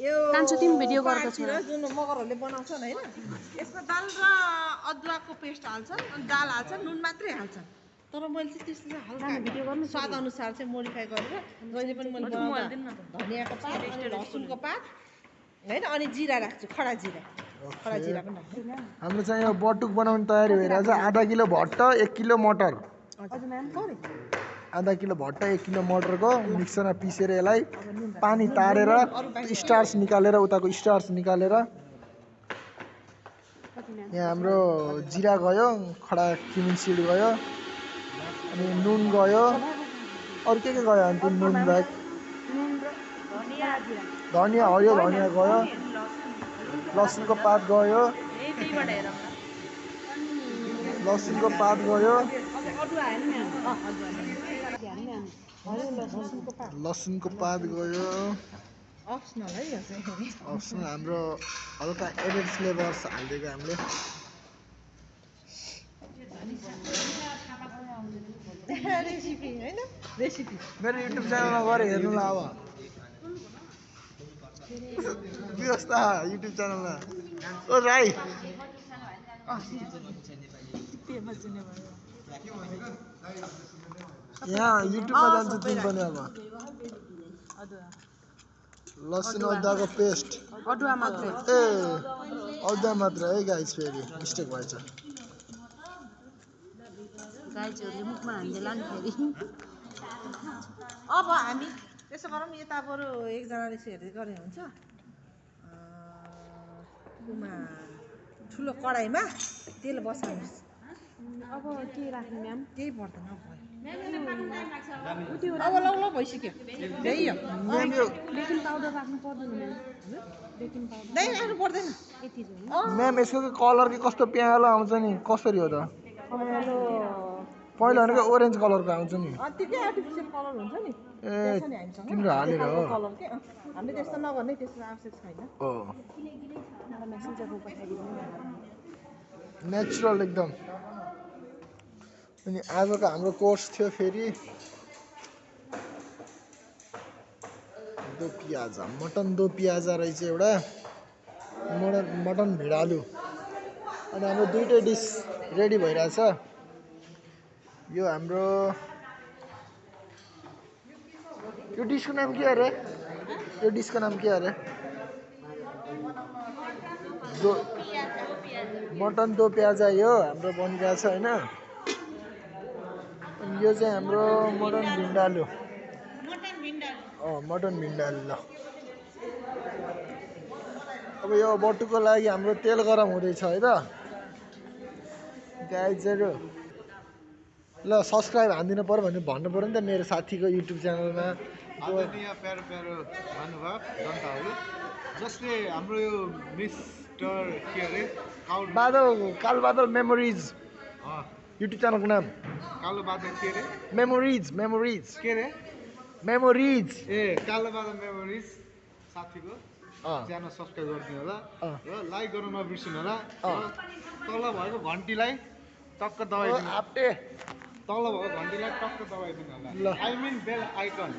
यो कान्छो तिमी भिडियो गर्दैछौ पाहाडतिर जुन मगरहरूले बनाउँछन् हैन यसमा दाल र अदुवाको पेस्ट हाल्छन् अनि दाल हाल्छन् नुन मात्रै हाल्छन् तर मैले चाहिँ त्यस्तो चाहिँ हल्का स्वाद अनुसार चाहिँ मोडिफाई गरेर जहिले पनि मैले बनाउँदा धनियाको पात अनि लसुनको पात हैन अनि जिरा राख्छु खडा जिरा पनि राख्छु हाम्रो चाहिँ यो बटुक बनाउने तयारी भइरहेछ आधा किलो भट्ट 1 किलो मटर आधा किलो भट्ट 1 किलो मटरको मिक्सरमा पिसेर यसलाई पानी तारेर स्टार्च निकालेर उताको स्टार्च निकालेर यहाँ हाम्रो जिरा गयो खडा क्युमिन सिड गयो अनि नुन गयो अरु के गयो अनि त्यो नुन बाहेक धनिया हरियो धनिया गयो लसुनको पात गयो लसुनको पात गयो लसुनको पात गयो अप्सनल है यो चाहिँ अप्सनल हाम्रो हल्का एडेड फ्लेभर्स हालिदिएको हामीले रेसिपी हैन रेसिपी मेरो युट्युब च्यानलमा गएर हेर्नु ल अब व्यवस्था युट्युब च्यानलमा ओ राई यहाँ युट्युबमा जान्छ तिमी पनि अब लसुन अदुवाको पेस्ट अदुवा मात्रै ए अदुवा मात्र है गाइस फेरि मिस्टेक भएछ गाईहरुले मुखमा हान्देला नि फेरि अब हामी त्यसो गरौँ यता बरु एकजनाले चाहिँ हेर्दै गरे हुन्छ उमा ठुलो कडाईमा तेल बसाल्नुहोस् अब के राख्ने म्याम केही पर्दैन अब लौ भइसक्यो त्यही हो बेकिङ पाउडर राख्नु पर्दैन म्याम बेकिङ पाउडर नै राख्नु पर्दैन यति चाहिँ म्याम यसको कलर के कस्तो प्यालो आउँछ नि कसरी हो त पहिला भनेको ओरेन्ज कलरको आउँछ नि त्यतिकै आर्टिफिसियल कलर हुन्छ नि ए तिम्रो हालेर हो कलर के हामीले त्यस्तो नगर्ने त्यस्तो आवश्यक छैन ओ मलाई मेसेन्जरमा पठाइदिनु नेचुरल एकदम अनि आजको हाम्रो कोर्स थियो फेरि दो पियाजा मटन दो पियाजा रहेछ एउटा मटन भिडालु अनि हाम्रो दुईटै डिस रेडी भइरहेछ यो हाम्रो यो डिसको नाम के अरे यो डिसको नाम के अरे दो मटन दो प्याजा यो हाम्रो बनिरहेछ हैन अनि यो चाहिँ हाम्रो मटन भिन्डालु मटन भिन्डालु ल अब यो बटुको लागि हाम्रो तेल गरम हुँदैछ है त गाइजहरु ल सब्स्क्राइब हान्दिनु पर्यो भने भन्नु पर्यो नि त मेरो साथीको युट्युब च्यानलमा आदरणीय प्यारो प्यारो महानुभाव जनताहरू जसले हाम्रो यो मिस्टर के अरे कालबादल मेमोरिज युट्युब च्यानलको नाम कालो बादल के अरे मेमोरिज के अरे मेमोरिज ए कालो बादल मेमोरिज साथीको च्यानल सब्स्क्राइब गरिदिनु होला र लाइक गर्न नबिर्सिनु होला तल भएको घन्टीलाई टक्क दबाइदिनु आपटे तल भएको घन्टीलाई टक्क दबाइदिनु होला I mean bell icon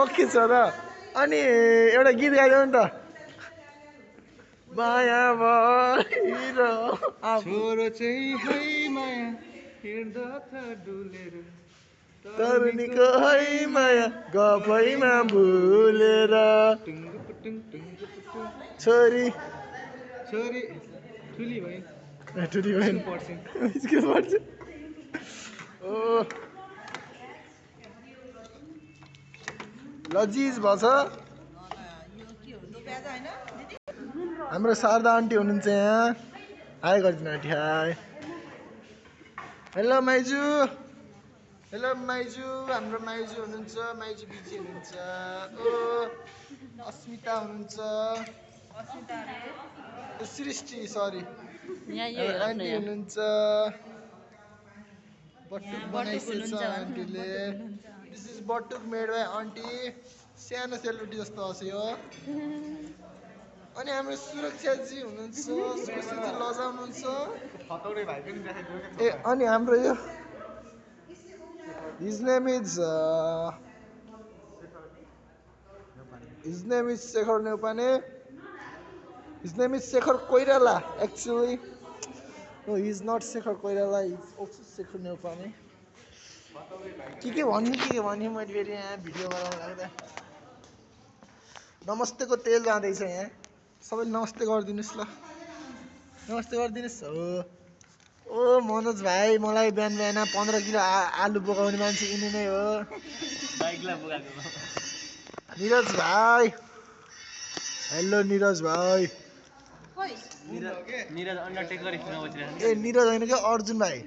okay छ र अनि एउटा गीत गाइदेऊ नि त माया भएर छोरो चाहिँ है माया हिँड्दछ डुलेर तरुनीको है माया गफैमा भुलेर छोरी छोरी ठुली भइन् ठुली भइन् स्कुल पढ्छ ओ लजिज भछ हाम्रो शारदा आन्टी हुनुहुन्छ यहाँ हाई गरिदिनु आन्टी हाई हेलो माइजू हाम्रो माइजू हुनुहुन्छ माइजू बिजी हुनुहुन्छ ओ अस्मिता हुनुहुन्छ सृष्टि सरी आन्टी हुनुहुन्छ बटुक बनाइसकेछ आन्टीले this is Batuk made by aunty सानो सेलरोटी जस्तो हस् यो अनि हाम्रो सुरक्षाजी हुनुहुन्छ सुरक्षाजी लजाउनुहुन्छ ए अनि हाम्रो यो his name is His name is Shekhar Neupane. His name is Shekhar Koirala actually. No, he is not Shekhar Koirala. He is also Shekhar Neupane. के भन्यो मैले फेरि यहाँ भिडियो बनाउन लाग्दा नमस्तेको तेल जाँदैछ यहाँ सबैले नमस्ते गरिदिनुस् ल नमस्ते गरिदिनुस् ओ मनोज भाइ मलाई बिहान बिहान 15 किलो आलु बोकाउने मान्छे यिनी नै हो निरज भाइ हेलो निरज भाइ निरज अन्डरटेकर ए निरज होइन क्या अर्जुन भाइ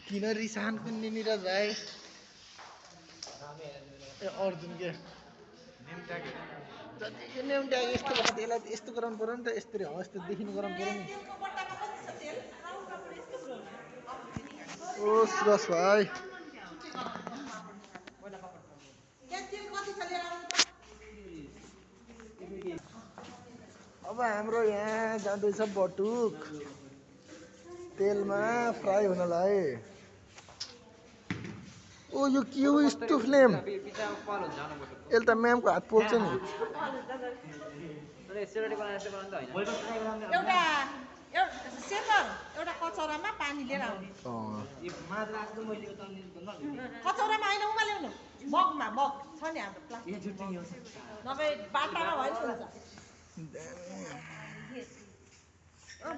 किन रिसान कुन्ने निरज भाइ ए अर्जुन के जतिको नेम ट्याग यस्तो भएको त्यसलाई यस्तो गराउनु पर्यो नि त यस्तरी हो यस्तो देखिनु गराउनु पर्यो नि ओ सुरज भाइ अब हाम्रो यहाँ जाँदैछ बटुक तेलमा फ्राई हुनलाई ओ यो के हो यस्तो फ्लेम यसले त म्यामको हात पोल्छ नि एउटा कचौरामा पानी लिएर आउने कचौरामा होइन उमाल्नु मगमा मग छ नि हाम्रो प्लास्टिक नभए बाटामा भयो नि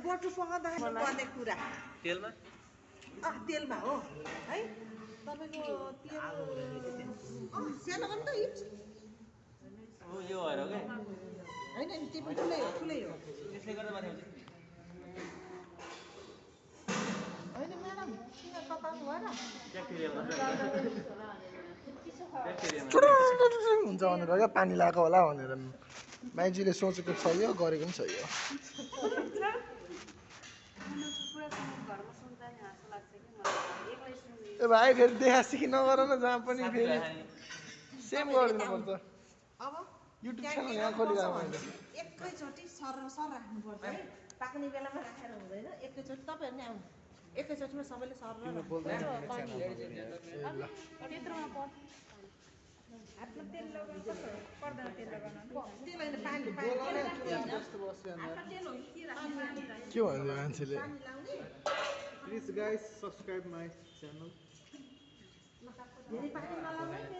बटु पकाउँदाखेरि पर्ने कुरा तेलमा हो है तपाईँको तेल सानो गर्नु त हिट होइन नि त्यो ठुलै हो होइन म्याडम किन पकाउनु भएर हुन्छ भनेर क्या पानी लगाएको होला भनेर मान्छेले सोचेको छ यो गरेको पनि छ यो ए भाइ फेरि देखा सिखी नगर न जहाँ पनि फेरि सेम गरिदिनुपर्छ अब युट्युब च्यानल यहाँ खोलिरहेको मैले एकैचोटि सर राख्नुपर्छ है पाक्ने बेलामा राखेर हुँदैन एकैचोटि तपाईँहरू नै आउनु एकैचोटिमा सबैले सर के भन्छ मान्छेले Please guys subscribe my channel.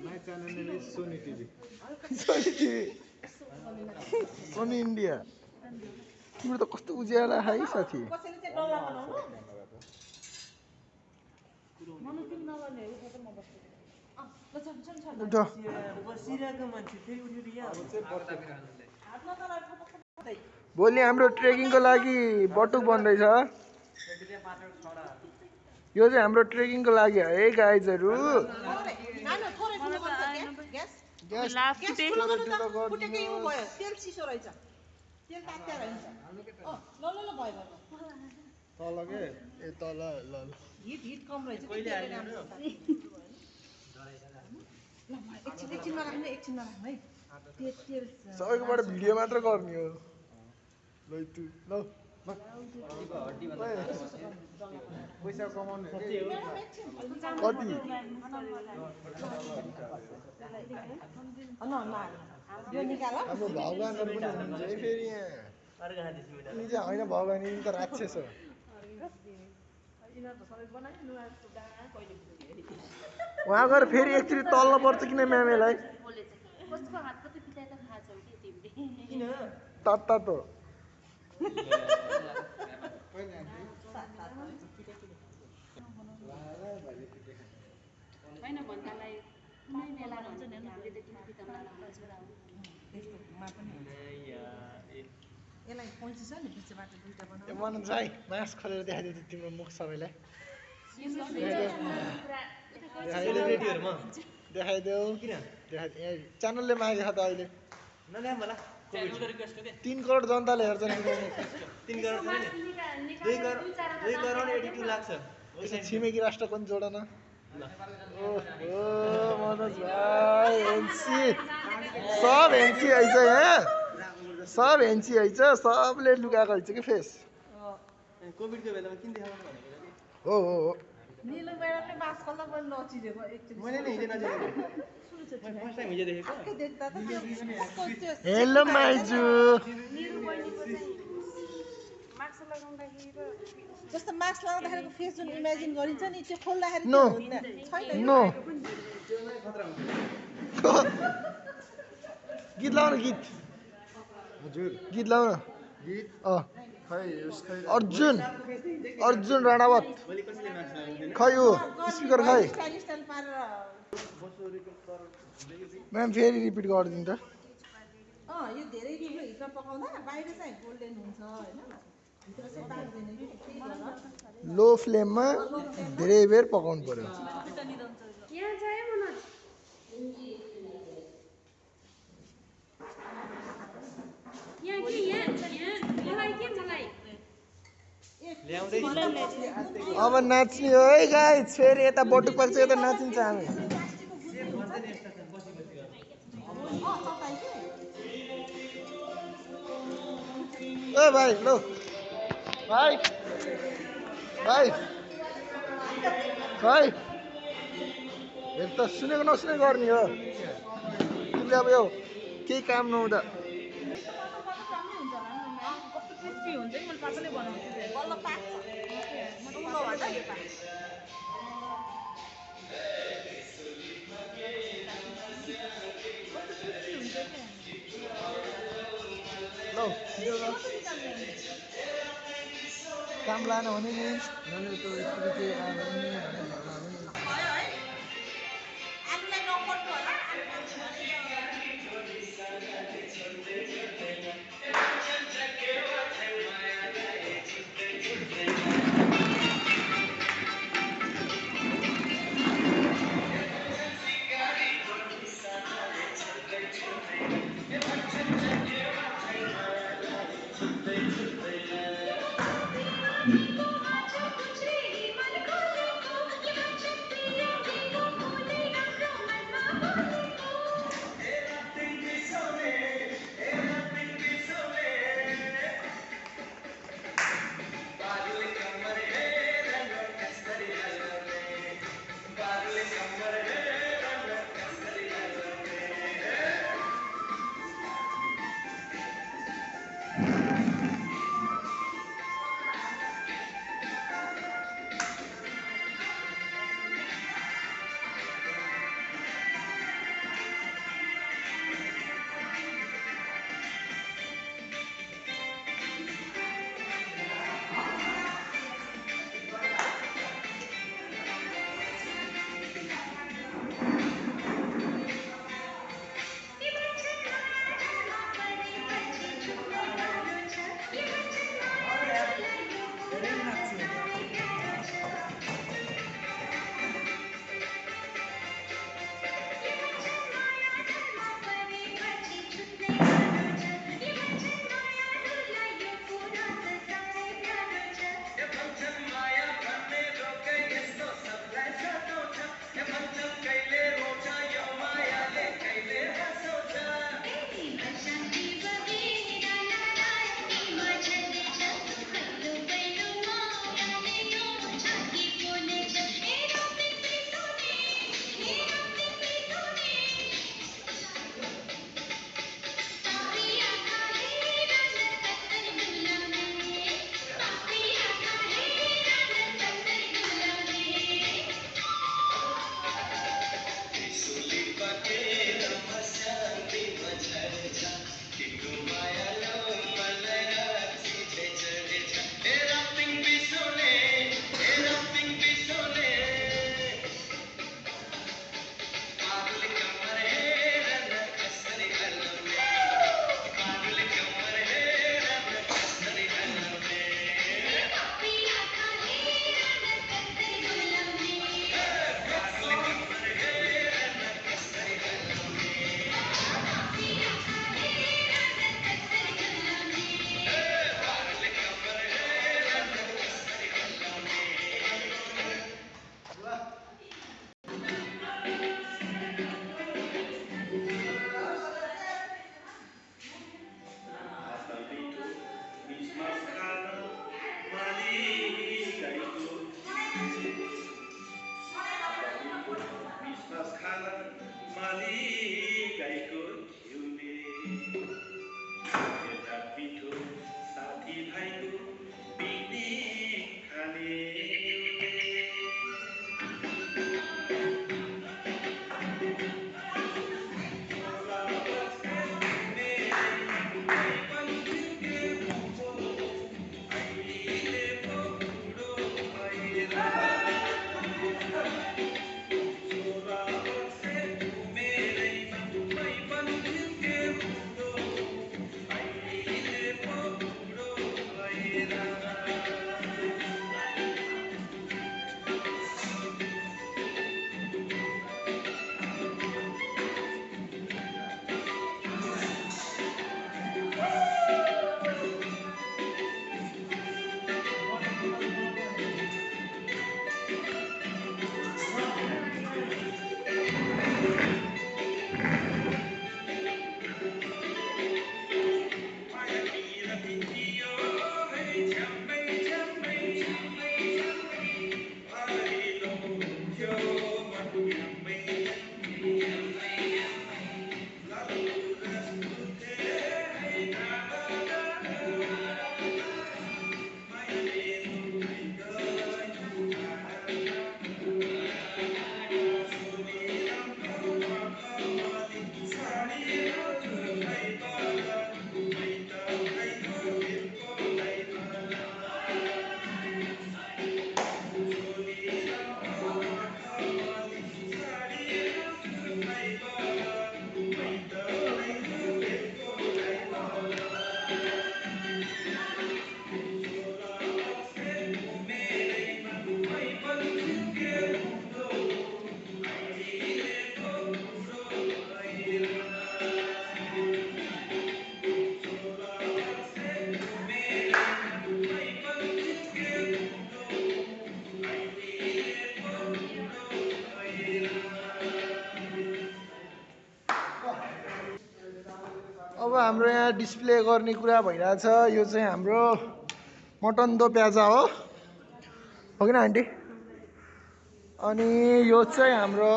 My channel name is Sony TV. Sony India तिम्रो त कस्तो उज्याला है साथी कसैले चाहिँ डल्ला बनाउनु मनु तिमी नगर्ने हो फोटो म बस्छु उठ भोलि हाम्रो ट्रेकिङको लागि बटुक बन्दैछ यो चाहिँ हाम्रो ट्रेकिङको लागि है गाइजहरू तेल चिसो रहेछ तेल तात्या रहेछ तल के ए तल ल हिट कम रहेछ एकछिनमा राख्नु है सबैकोबाट भिडियो मात्र गर्ने हो ल पैसा कमाउने कति हाम्रो भगवान्हरू पनि हुनुहुन्छ है फेरि यहाँ यिनी चाहिँ होइन भगवान् यिनी त राक्षस हो उहाँ गएर फेरि एकचोटि तल्न पर्छ किन म्यामेलाई तातो मनोज भाइ मास खोलेर देखाइदियो तिम्रो मुख सबैलाई देखाइदेऊ च्यानलले मागेको छ त अहिले 3 करोड जनताले हेर्छ छिमेकी राष्ट्र पनि जोड न मनोज भाइ एनसी सब एनसी आइछ यहाँ सब एनसी आइछ सबले लुकाएको आइछ कि फेस हो निलो मेडमले बासकल्ला पनि नचिरेको एकचोटि मैले नि हिजो नचिरेको सुरुचोटि फर्स्ट टाइम हिजो देखेको टक्कै देख्दा त त्यो हेलो माइजू जस्तो मास्क लगाउँदाखेरिको फेस जुन इमेजिन गरिन्छ नि त्यो खोल्दाखेरि नो त्यो हुँदैन छैन नो त्यो नै खतरा हुन्छ गीत लाउन गीत हजुर गीत लाउन गीत खै यस खै अर्जुन राणावत मैले कसैले मार्क्स लाग्दैन खै हो स्पिकर खै स्टाइल स्टाइल पारेर म्याम फेरि रिपिट गरिदिनु त यो धेरै दिनको हिटमा पकाउँदा बाहिर चाहिँ गोल्डन हुन्छ होइन भित्र चाहिँ पाक्दैन कि त्यही भएर लो फ्लेममा धेरै बेर पकाउनु पर्यो अब नाच्ने हो है गाइस फेरि यता बटुक पाक्छ यता नाचिन्छ हामी ओ भाइ लो भाइ भाइ भाइ हेर त सुनेको नसुनेको गर्ने हो तिमीले अब यो केही काम नहुँदा ल काम लानु भने नि मैले त यसरी के अब हाम्रो यहाँ डिस्प्ले गर्ने कुरा भइरहेछ। यो चाहिँ हाम्रो मटन दो प्याजा हो कि न आन्टी? अनि यो चाहिँ हाम्रो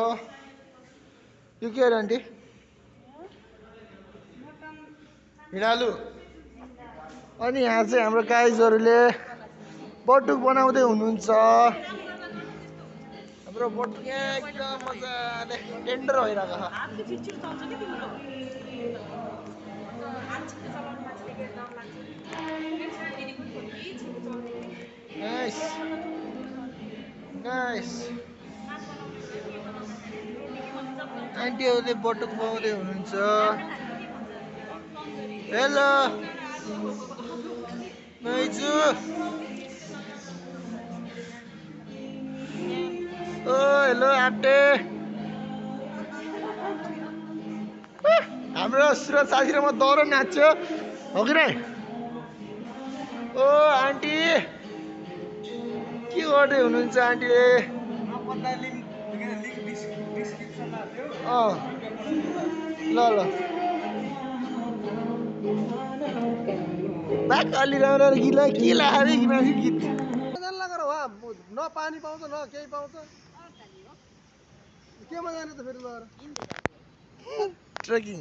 यो के अरे आन्टी? हिँडालु। अनि यहाँ चाहिँ हाम्रो गाइजहरूले बटुक बनाउँदै हुनुहुन्छ। हाम्रो बटुक एकदम मजाले टेन्डर भइरहेको छ। Nice nice. आन्टीहरूले बटुक बनाउँदै हुनुहुन्छ। हेलो मैजु। ओ हेलो आप्टे। हाम्रो सुरज साथी र म दौरो नाच्यो हो कि नै? ओ आन्टी के गर्दै हुनुहुन्छ आन्टीले? ल ल बाक अलि राम्रो गीत के लाग्यो कि मान्छे गीत लगाएर वा न पानी पाउँछ न केही पाउँछ। केमा जाने त फेरि लगाएर ट्रेकिङ